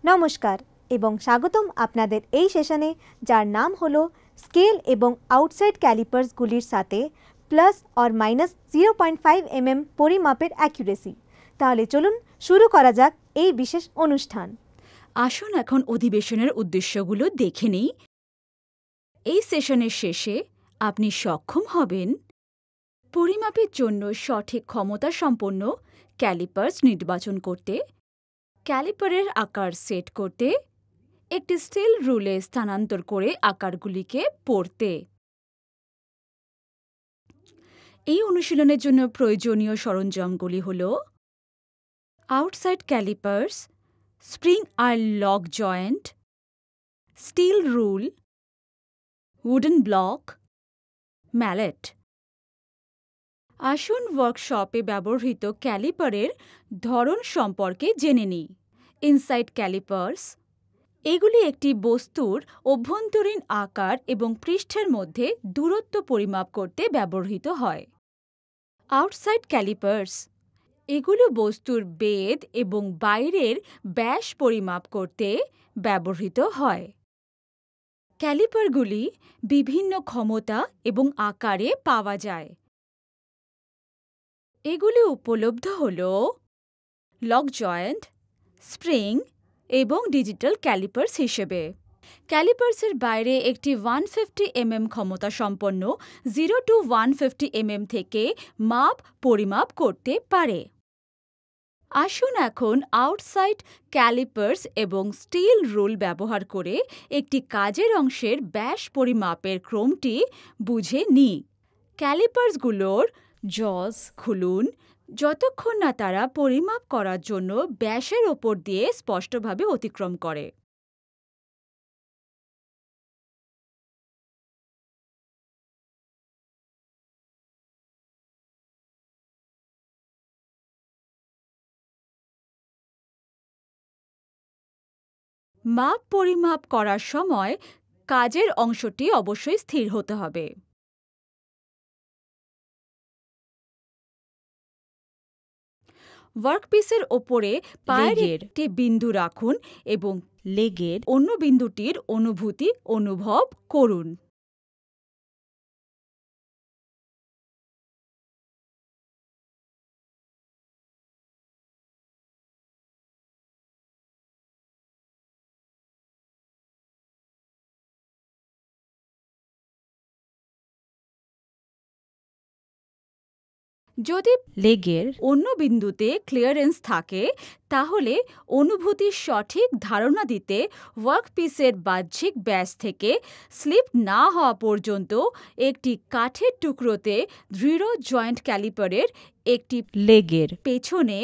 নমস্কার এবং স্বাগতম আপনাদের এই সেশনে, যার নাম হলো স্কেল এবং আউটসাইড ক্যালিপার্সগুলির সাথে প্লাস অর মাইনাস 0.5 mm পরিমাপের অ্যাকুরেসি। তাহলে চলুন শুরু করা যাক এই বিশেষ অনুষ্ঠান। আসুন এখন অধিবেশনের উদ্দেশ্যগুলো দেখে নিই। এই সেশনের শেষে আপনি সক্ষম হবেন পরিমাপের জন্য সঠিক ক্ষমতা সম্পন্ন ক্যালিপার্স নির্বাচন করতে, ক্যালিপারের আকার সেট করতে, একটি স্টিল রুলে স্থানান্তর করে আকারগুলিকে পড়তে। এই অনুশীলনের জন্য প্রয়োজনীয় সরঞ্জামগুলি হল আউটসাইড ক্যালিপার্স, স্প্রিং আর lock joint, steel rule, wooden block, mallet. আসুন ওয়ার্কশপে ব্যবহৃত ক্যালিপারের ধরন সম্পর্কে জেনে নিই। ইনসাইড ক্যালিপার্স, এগুলি একটি বস্তুর অভ্যন্তরীণ আকার এবং পৃষ্ঠের মধ্যে দূরত্ব পরিমাপ করতে ব্যবহৃত হয়। আউটসাইড ক্যালিপার্স, এগুলো বস্তুর বেধ এবং বাইরের ব্যাস পরিমাপ করতে ব্যবহৃত হয়। ক্যালিপারগুলি বিভিন্ন ক্ষমতা এবং আকারে পাওয়া যায়। এগুলি উপলব্ধ হল লক জয়েন্ট, স্প্রিং এবং ডিজিটাল ক্যালিপার্স হিসেবে। ক্যালিপার্সের বাইরে একটি 150 mm ক্ষমতা সম্পন্ন 0 to 150 mm থেকে মাপ পরিমাপ করতে পারে। আসুন এখন আউটসাইড ক্যালিপার্স এবং স্টিল রুল ব্যবহার করে একটি কাজের অংশের ব্যাস পরিমাপের ক্রমটি বুঝে নিই। ক্যালিপার্সগুলোর জজ খুলুন যতক্ষণ না তারা পরিমাপ করার জন্য ব্যাসের ওপর দিয়ে স্পষ্টভাবে অতিক্রম করে। মাপ পরিমাপ করার সময় কাজের অংশটি অবশ্যই স্থির হতে হবে। ওয়ার্কপিসের ওপরে পায়ের একটি বিন্দু রাখুন এবং লেগের অন্য বিন্দুটির অনুভূতি অনুভব করুন। যদি লেগের অন্য বিন্দুতে ক্লিয়ারেন্স থাকে, তাহলে অনুভূতির সঠিক ধারণা দিতে ওয়ার্কপিসের বাহ্যিক ব্যাস থেকে স্লিপ না হওয়া পর্যন্ত একটি কাঠের টুকরোতে দৃঢ় জয়েন্ট ক্যালিপারের একটি লেগের পেছনে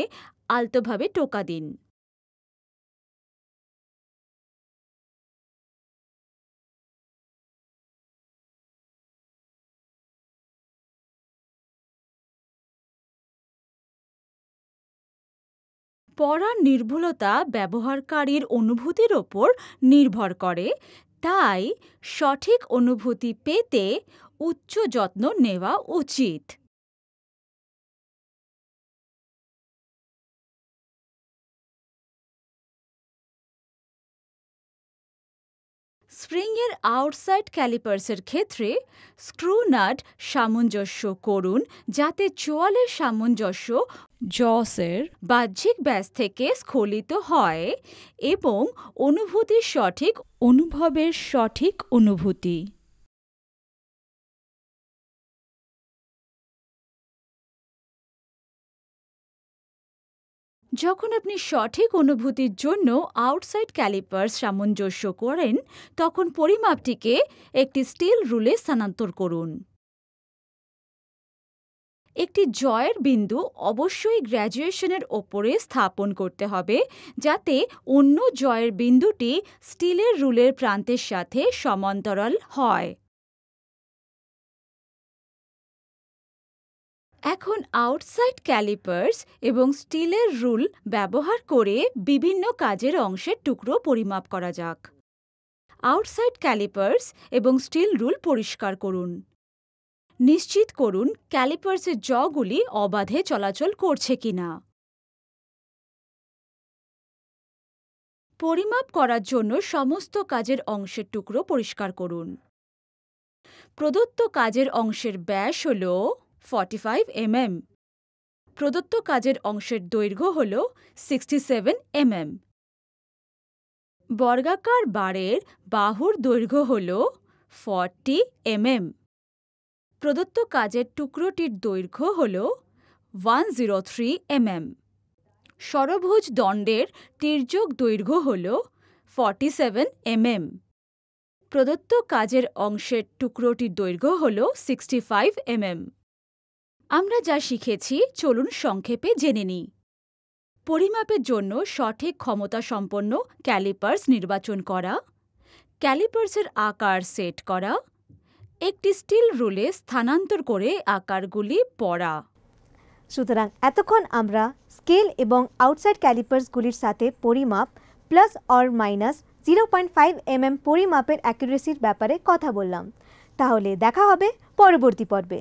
আলতোভাবে টোকা দিন। পড়ার নির্ভুলতা ব্যবহারকারীর অনুভূতির ওপর নির্ভর করে, তাই সঠিক অনুভূতি পেতে উচ্চ যত্ন নেওয়া উচিত। স্প্রিংয়ের আউটসাইড ক্যালিপার্সের ক্ষেত্রে স্ক্রু নাট সামঞ্জস্য করুন যাতে চোয়ালের সামঞ্জস্য জসের বাহ্যিক ব্যাস থেকে স্খলিত হয় এবং অনুভূতির সঠিক অনুভবের সঠিক অনুভূতি। যখন আপনি সঠিক অনুভূতির জন্য আউটসাইড ক্যালিপার্স সামঞ্জস্য করেন, তখন পরিমাপটিকে একটি স্টিল রুলে স্থানান্তর করুন। একটি জয়ের বিন্দু অবশ্যই গ্র্যাজুয়েশনের ওপরে স্থাপন করতে হবে যাতে অন্য জয়ের বিন্দুটি স্টিলের রুলের প্রান্তের সাথে সমান্তরাল হয়। এখন আউটসাইড ক্যালিপার্স এবং স্টিলের রুল ব্যবহার করে বিভিন্ন কাজের অংশের টুকরো পরিমাপ করা যাক। আউটসাইড ক্যালিপার্স এবং স্টিল রুল পরিষ্কার করুন। নিশ্চিত করুন ক্যালিপার্সের জগুলি অবাধে চলাচল করছে কিনা। পরিমাপ করার জন্য সমস্ত কাজের অংশের টুকরো পরিষ্কার করুন। প্রদত্ত কাজের অংশের ব্যাস হল 45 mm। প্রদত্ত কাজের অংশের দৈর্ঘ্য হল 67 mm। বর্গাকার বারের বাহুর দৈর্ঘ্য হল 40 mm। প্রদত্ত কাজের টুকরোটির দৈর্ঘ্য হল 103 mm। ষড়ভুজ দণ্ডের তির্যক দৈর্ঘ্য হল 47 mm। প্রদত্ত কাজের অংশের টুকরোটির দৈর্ঘ্য হল 65 mm। আমরা যা শিখেছি চলুন সংক্ষেপে জেনে নিই। পরিমাপের জন্য সঠিক ক্ষমতা সম্পন্ন ক্যালিপার্স নির্বাচন করা, ক্যালিপার্সের আকার সেট করা, একটি স্টিল রুলে স্থানান্তর করে আকারগুলি পড়া। সুতরাং এতক্ষণ আমরা স্কেল এবং আউটসাইড ক্যালিপার্সগুলির সাথে পরিমাপ প্লাস অর মাইনাস 0.5 mm পরিমাপের অ্যাকুরেসির ব্যাপারে কথা বললাম। তাহলে দেখা হবে পরবর্তী পর্বে।